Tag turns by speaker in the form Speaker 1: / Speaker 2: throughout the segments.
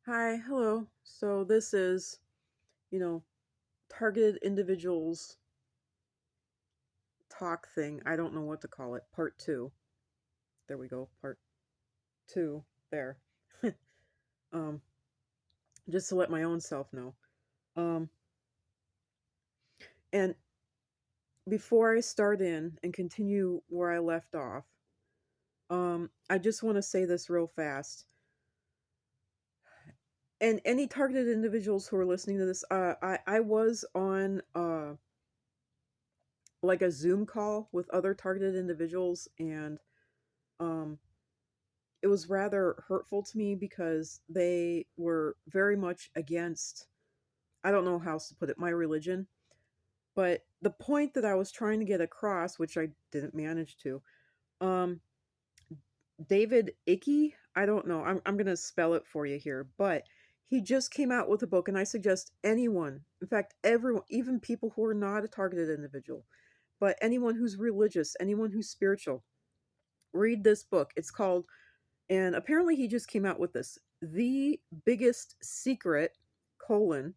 Speaker 1: Hi, hello. So this is, you know, targeted individuals talk thing. I don't know what to call it. Part two. There we go. Part two. There. um, just to let my own self know. Um, and before I start in and continue where I left off, I just want to say this real fast. And any targeted individuals who are listening to this, I was on like a Zoom call with other targeted individuals, and um it was rather hurtful to me because they were very much against, I don't know how else to put it, my religion. But the point that I was trying to get across, which I didn't manage to, um, David Icke, I don't know, I'm going to spell it for you here, but he just came out with a book, and I suggest anyone, in fact, everyone, even people who are not a targeted individual, but anyone who's religious, anyone who's spiritual, read this book. It's called, and apparently he just came out with this, The Biggest Secret, colon,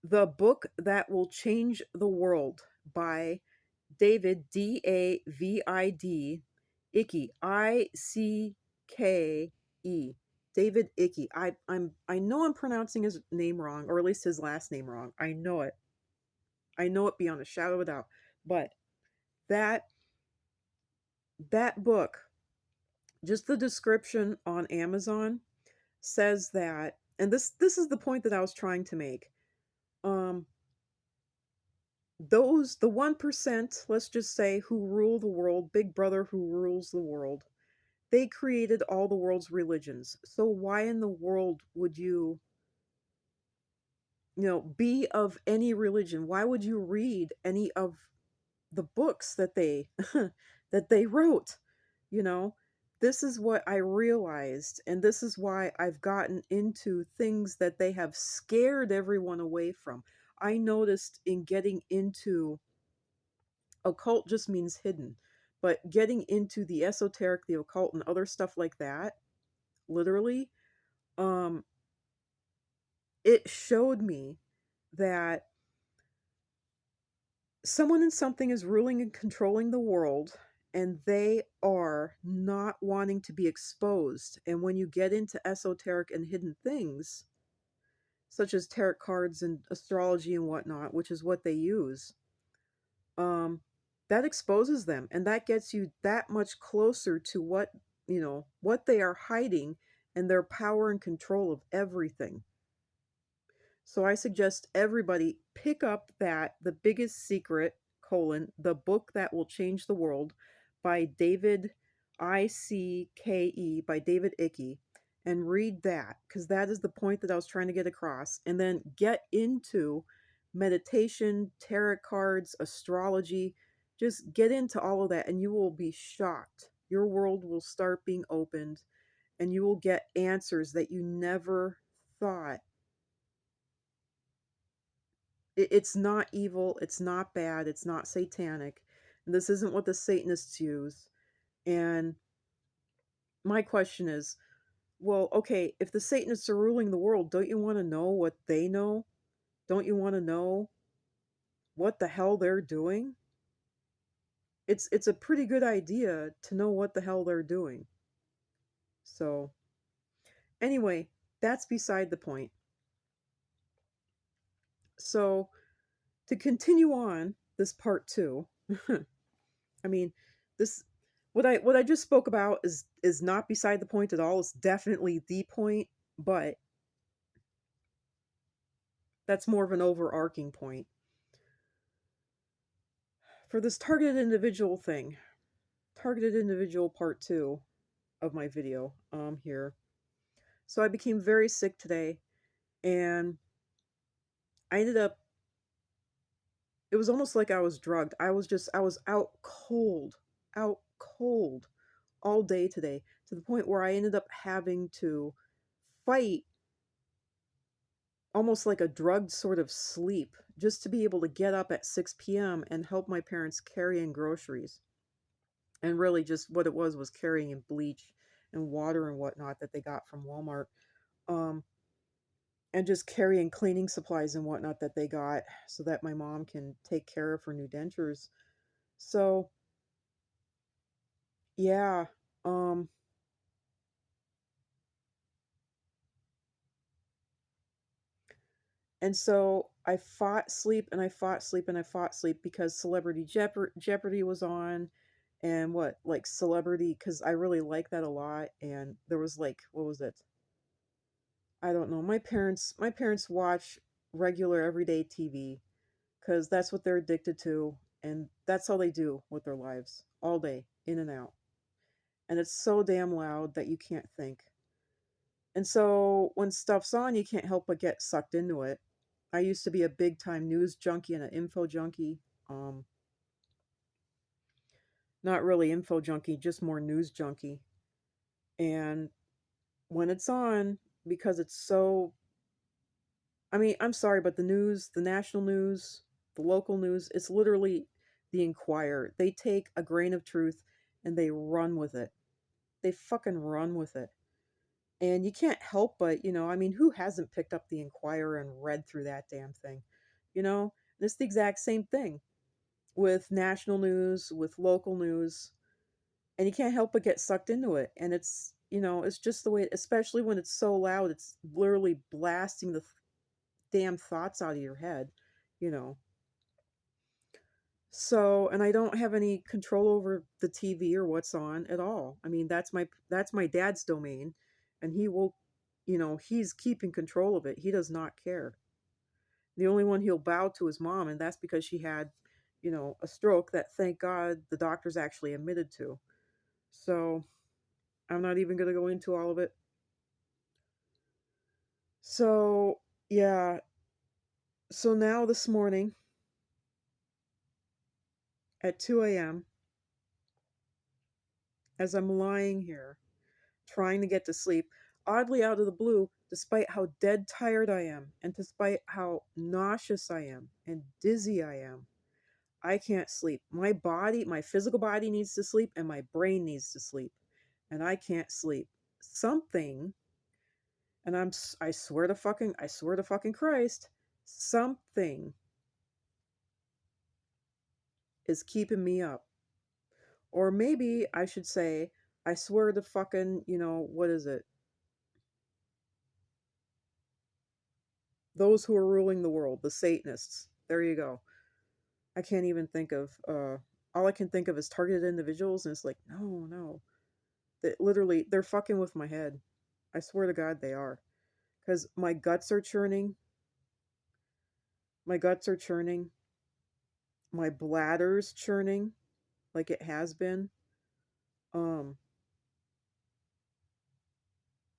Speaker 1: The Book That Will Change the World, by David, David Icke, Icke. David Icke. I know I'm pronouncing his name wrong, or at least his last name wrong. I know it. I know it beyond a shadow of a doubt. But that that book, just the description on Amazon says that, and this is the point that I was trying to make. Um those, the 1%, let's just say, who rule the world, Big Brother who rules the world, they created all the world's religions. So why in the world would be of any religion? Why would you read any of the books that they that they wrote? You know, this is what I realized, and this is why I've gotten into things that they have scared everyone away from. I noticed in getting into occult, just means hidden, but getting into the esoteric, the occult, and other stuff like that, literally, um, it showed me that someone and something is ruling and controlling the world, and they are not wanting to be exposed. And when you get into esoteric and hidden things, such as tarot cards and astrology and whatnot, which is what they use, um, that exposes them, and that gets you that much closer to what they are hiding, and their power and control of everything. So I suggest everybody pick up that The Biggest Secret, colon, The Book That Will Change the World, by David, Icke, by David Icke, and read that, because that is the point that I was trying to get across. And then get into meditation, tarot cards, astrology. Just get into all of that, and you will be shocked. Your world will start being opened, and you will get answers that you never thought. It's not evil, it's not bad, it's not satanic. And this isn't what the Satanists use. And my question is, well, okay, if the Satanists are ruling the world, don't you want to know what they know? Don't you want to know what the hell they're doing? It's a pretty good idea to know what the hell they're doing. So, anyway, that's beside the point. So, to continue on this part 2, I mean, this, what I just spoke about is not beside the point at all. It's definitely the point, but that's more of an overarching point. For this targeted individual thing, targeted individual part 2 of my video here. So I became very sick today, and I ended up, it was almost like I was drugged. I was out cold all day today, to the point where I ended up having to fight almost like a drugged sort of sleep, just to be able to get up at 6 p.m. and help my parents carry in groceries. And really, just what it was carrying in bleach and water and whatnot that they got from Walmart. and just carrying cleaning supplies and whatnot that they got so that my mom can take care of her new dentures. So, yeah, um, and so I fought sleep and I fought sleep and I fought sleep because Jeopardy was on, and what, like Celebrity, because I really like that a lot. And there was like, what was it? I don't know. My parents watch regular everyday TV because that's what they're addicted to, and that's all they do with their lives all day, in and out. And it's so damn loud that you can't think. And so when stuff's on, you can't help but get sucked into it. I used to be a big time news junkie and an info junkie. Um, Not really info junkie, just more news junkie. And when it's on, because it's so, I mean, I'm sorry, but the news, the national news, the local news, it's literally the Inquirer. They take a grain of truth and they run with it. They fucking run with it. And you can't help but, I mean, who hasn't picked up the Inquirer and read through that damn thing? You know? And it's the exact same thing with national news, with local news, and you can't help but get sucked into it. And it's just the way, especially when it's so loud, it's literally blasting the damn thoughts out of your head, you know. So, and I don't have any control over the TV or what's on at all. I mean, that's my dad's domain, and he will, he's keeping control of it. He does not care. The only one he'll bow to is mom, and that's because she had, a stroke that, thank God, the doctors actually admitted to. So, I'm not even going to go into all of it. So, yeah. So now this morning at 2 a.m., as I'm lying here trying to get to sleep, oddly out of the blue, despite how dead tired I am, and despite how nauseous I am and dizzy I am, I can't sleep. My body, my physical body needs to sleep, and my brain needs to sleep, and I can't sleep. Something, and I swear to fucking Christ, something is keeping me up. Or maybe I should say, I swear to fucking, what is it? Those who are ruling the world, the Satanists. There you go. I can't even think of, all I can think of is targeted individuals, and it's like, no, no. That literally, they're fucking with my head. I swear to God they are. Because my guts are churning. My guts are churning. My bladder's churning like it has been. Um,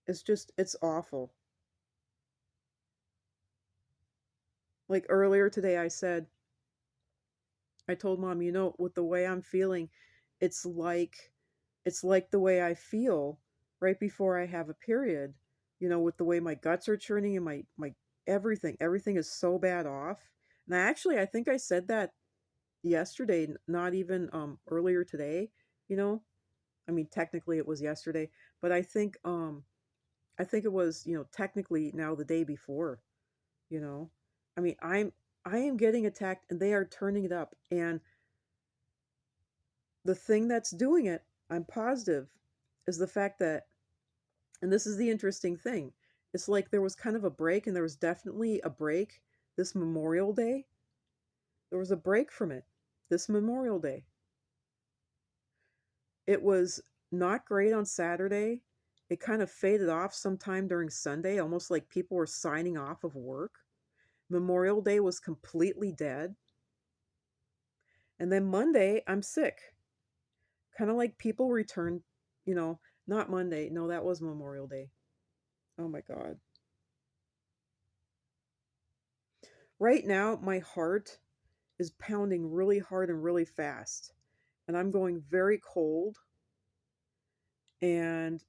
Speaker 1: it's awful. Like earlier today, I told mom, with the way I'm feeling, it's like it's like the way I feel right before I have a period. With the way my guts are churning and my everything is so bad off. And I think I said that yesterday, not even earlier today, you know. I mean, technically it was yesterday, but I think it was, technically now the day before, you know. I mean, I am getting attacked and they are turning it up. And the thing that's doing it, I'm positive, is the fact that, and this is the interesting thing, it's like there was kind of a break, and there was definitely a break this Memorial Day. There was a break from it this Memorial Day. It was not great on Saturday. It kind of faded off sometime during Sunday, almost like people were signing off of work. Memorial Day was completely dead. And then Monday, I'm sick. Kind of like people returned, you know, not Monday. No, that was Memorial Day. Oh my God. Right now, my heart is pounding really hard and really fast. And I'm going very cold. And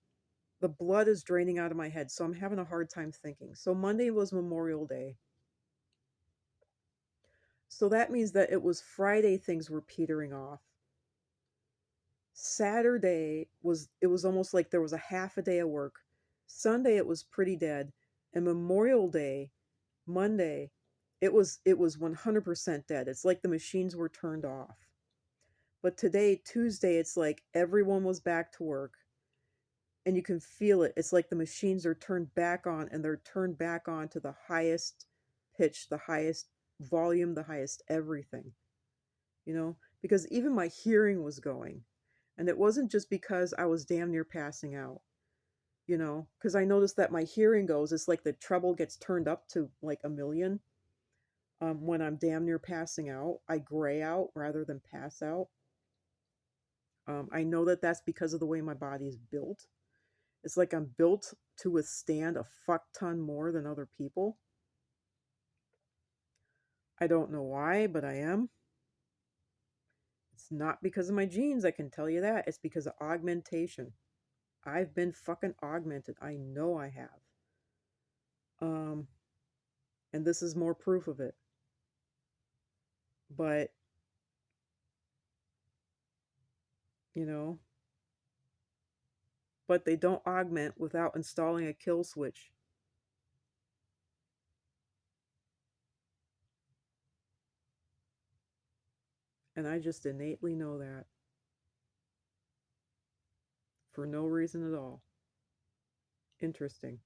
Speaker 1: the blood is draining out of my head. So I'm having a hard time thinking. So Monday was Memorial Day. So that means that it was Friday things were petering off. Saturday was almost like there was a half a day of work. Sunday it was pretty dead. And Memorial Day, Monday, it was 100% dead. It's like the machines were turned off. But today, Tuesday, it's like everyone was back to work and you can feel it. It's like the machines are turned back on and they're turned back on to the highest pitch, the highest volume, the highest everything, because even my hearing was going. And it wasn't just because I was damn near passing out, because I noticed that my hearing goes, it's like the treble gets turned up to like a million. When I'm damn near passing out, I gray out rather than pass out. I know that that's because of the way my body is built. It's like I'm built to withstand a fuck ton more than other people. I don't know why, but I am. It's not because of my genes, I can tell you that. It's because of augmentation. I've been fucking augmented. I know I have. Um, and this is more proof of it. But, you know, but they don't augment without installing a kill switch. And I just innately know that for no reason at all. Interesting.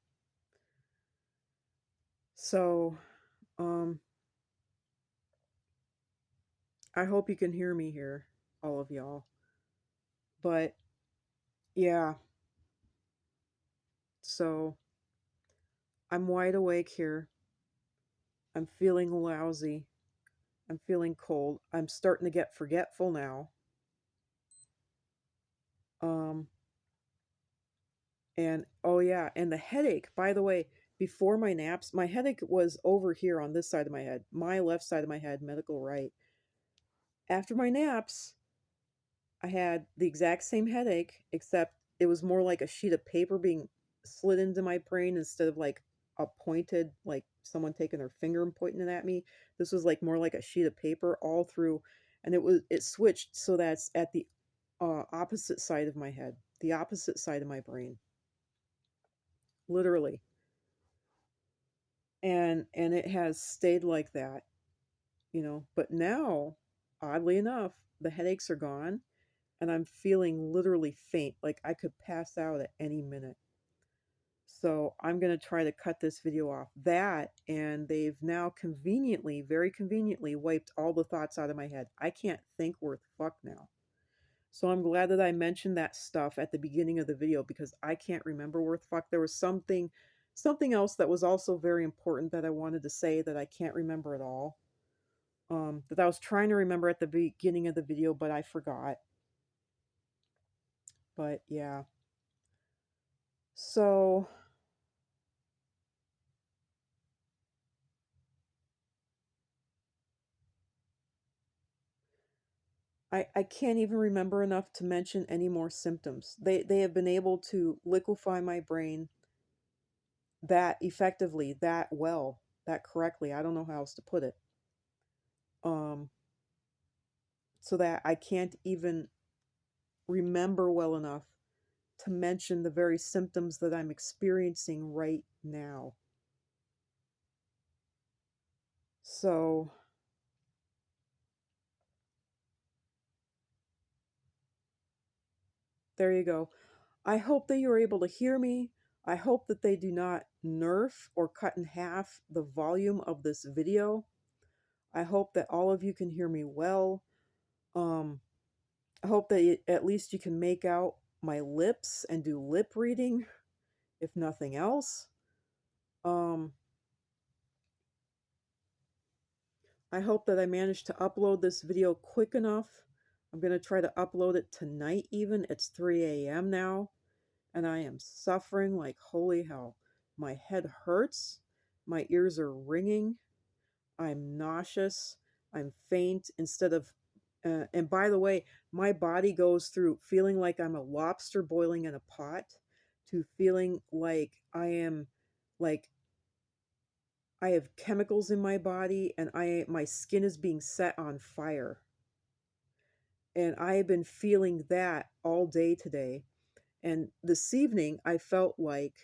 Speaker 1: So, um, I hope you can hear me here, all of y'all. But yeah, so I'm wide awake here. I'm feeling lousy. I'm feeling cold. I'm starting to get forgetful now. Um, and oh yeah, and the headache, by the way, before my naps, my headache was over here on this side of my head, my left side of my head, medical right. After my naps, I had the exact same headache, except it was more like a sheet of paper being slid into my brain instead of like a pointed, like someone taking their finger and pointing it at me. This was like more like a sheet of paper all through, and it switched so that's at the opposite side of my head, the opposite side of my brain, literally. And it has stayed like that, But now, oddly enough, the headaches are gone and I'm feeling literally faint, like I could pass out at any minute. So I'm going to try to cut this video off. That, and they've now conveniently, very conveniently, wiped all the thoughts out of my head. I can't think worth fuck now. So I'm glad that I mentioned that stuff at the beginning of the video because I can't remember worth fuck. There was something else that was also very important that I wanted to say that I can't remember at all. That I was trying to remember at the beginning of the video, but I forgot. But yeah. So I can't even remember enough to mention any more symptoms. They have been able to liquefy my brain that effectively, that well, that correctly. I don't know how else to put it. Um, so that I can't even remember well enough to mention the very symptoms that I'm experiencing right now. So there you go. I hope that you're able to hear me. I hope that they do not nerf or cut in half the volume of this video. I hope that all of you can hear me well. Um, I hope that at least you can make out my lips and do lip reading, if nothing else. Um, I hope that I managed to upload this video quick enough. I'm going to try to upload it tonight even. It's 3 a.m. now, and I am suffering like holy hell. My head hurts. My ears are ringing. I'm nauseous. I'm faint instead of and by the way, my body goes through feeling like I'm a lobster boiling in a pot to feeling like like I have chemicals in my body and my skin is being set on fire. And I have been feeling that all day today. And this evening I felt like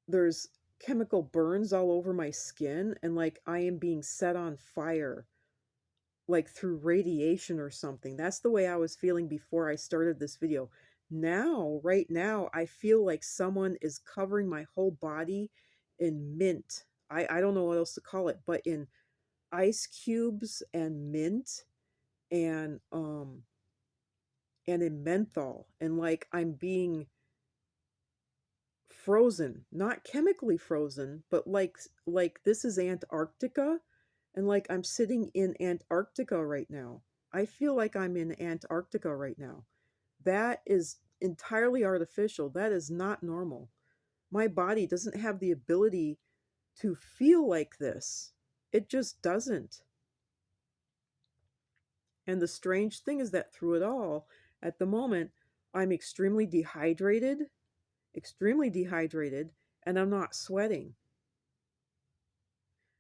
Speaker 1: there's chemical burns all over my skin and like I am being set on fire, like through radiation or something. That's the way I was feeling before I started this video. Now, right now, I feel like someone is covering my whole body in mint. I don't know what else to call it, but in ice cubes and mint and and in menthol. And like I'm being frozen, not chemically frozen, but like this is Antarctica and like I'm sitting in Antarctica right now. I feel like I'm in Antarctica right now. That is entirely artificial. That is not normal. My body doesn't have the ability to feel like this. It just doesn't. And the strange thing is that through it all, at the moment, I'm extremely dehydrated, and I'm not sweating.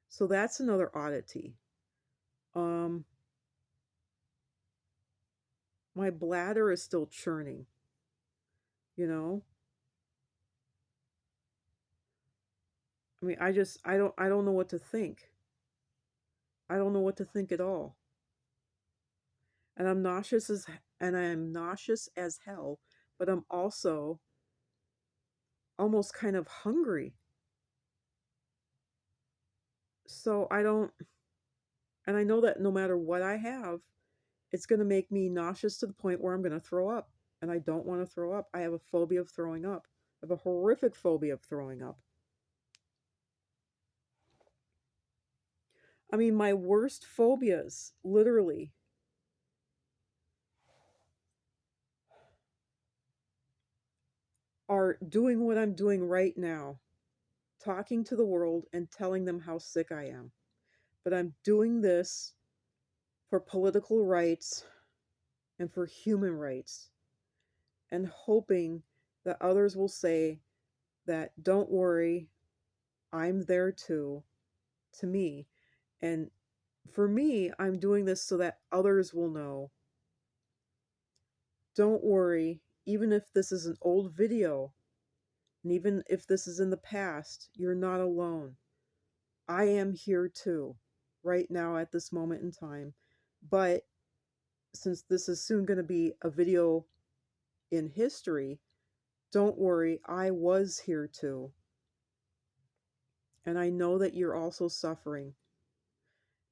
Speaker 1: So that's another oddity. Um, my bladder is still churning, you know? I mean, I don't know what to think. I don't know what to think at all. And I am nauseous as hell, but I'm also almost kind of hungry. So I don't and I know that no matter what I have, it's going to make me nauseous to the point where I'm going to throw up. And I don't want to throw up. I have a phobia of throwing up. I have a horrific phobia of throwing up. I mean, my worst phobias, literally, are doing what I'm doing right now, talking to the world and telling them how sick I am. But I'm doing this for political rights and for human rights and hoping that others will say that, don't worry, I'm there too, to me. And for me, I'm doing this so that others will know, don't worry, even if this is an old video, and even if this is in the past, you're not alone. I am here too, right now at this moment in time. But since this is soon going to be a video in history, don't worry, I was here too. And I know that you're also suffering.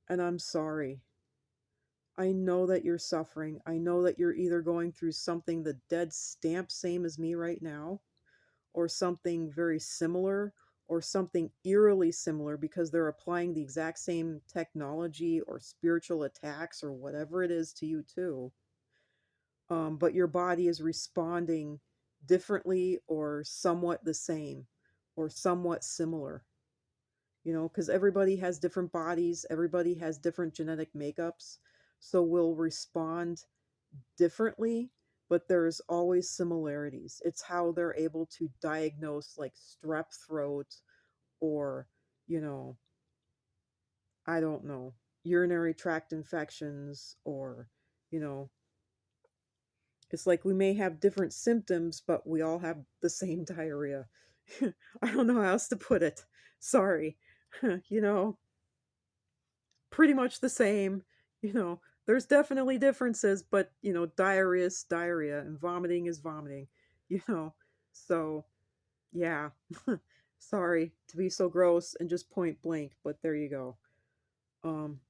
Speaker 1: And I'm sorry. I know that you're suffering. I know that you're either going through something the dead stamp same as me right now, or something very similar, or something eerily similar because they're applying the exact same technology or spiritual attacks or whatever it is to you too. But your body is responding differently or somewhat the same or somewhat similar, because everybody has different bodies, everybody has different genetic makeups, so we'll respond differently, but there's always similarities. It's how they're able to diagnose like strep throat or, you know, I don't know, urinary tract infections or, you know, it's like we may have different symptoms, but we all have the same diarrhea. I don't know how else to put it. Sorry. you know, Pretty much the same. There's definitely differences, but diarrhea is diarrhea and vomiting is vomiting. You know, so yeah. Sorry to be so gross and just point blank, but there you go. Um,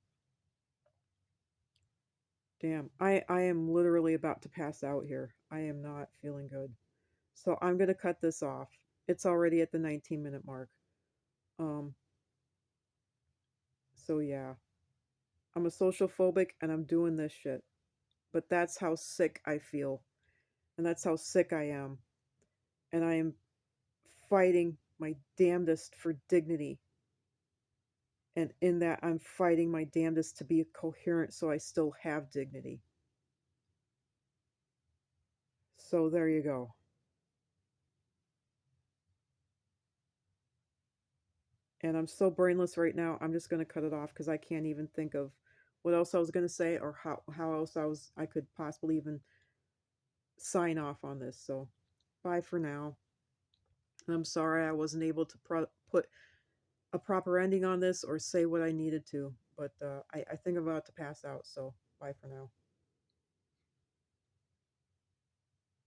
Speaker 1: damn, I am literally about to pass out here. I am not feeling good, so I'm gonna cut this off. It's already at the 19-minute mark. Um, so yeah, I'm a social phobic and I'm doing this shit, but that's how sick I feel. And that's how sick I am. And I am fighting my damnedest for dignity. And in that, I'm fighting my damnedest to be coherent so I still have dignity. So there you go. And I'm so brainless right now, I'm just going to cut it off because I can't even think of what else I was going to say or how else I could possibly even sign off on this. So bye for now. And I'm sorry I wasn't able to put a proper ending on this or say what I needed to, but I think I'm about to pass out, so bye for now.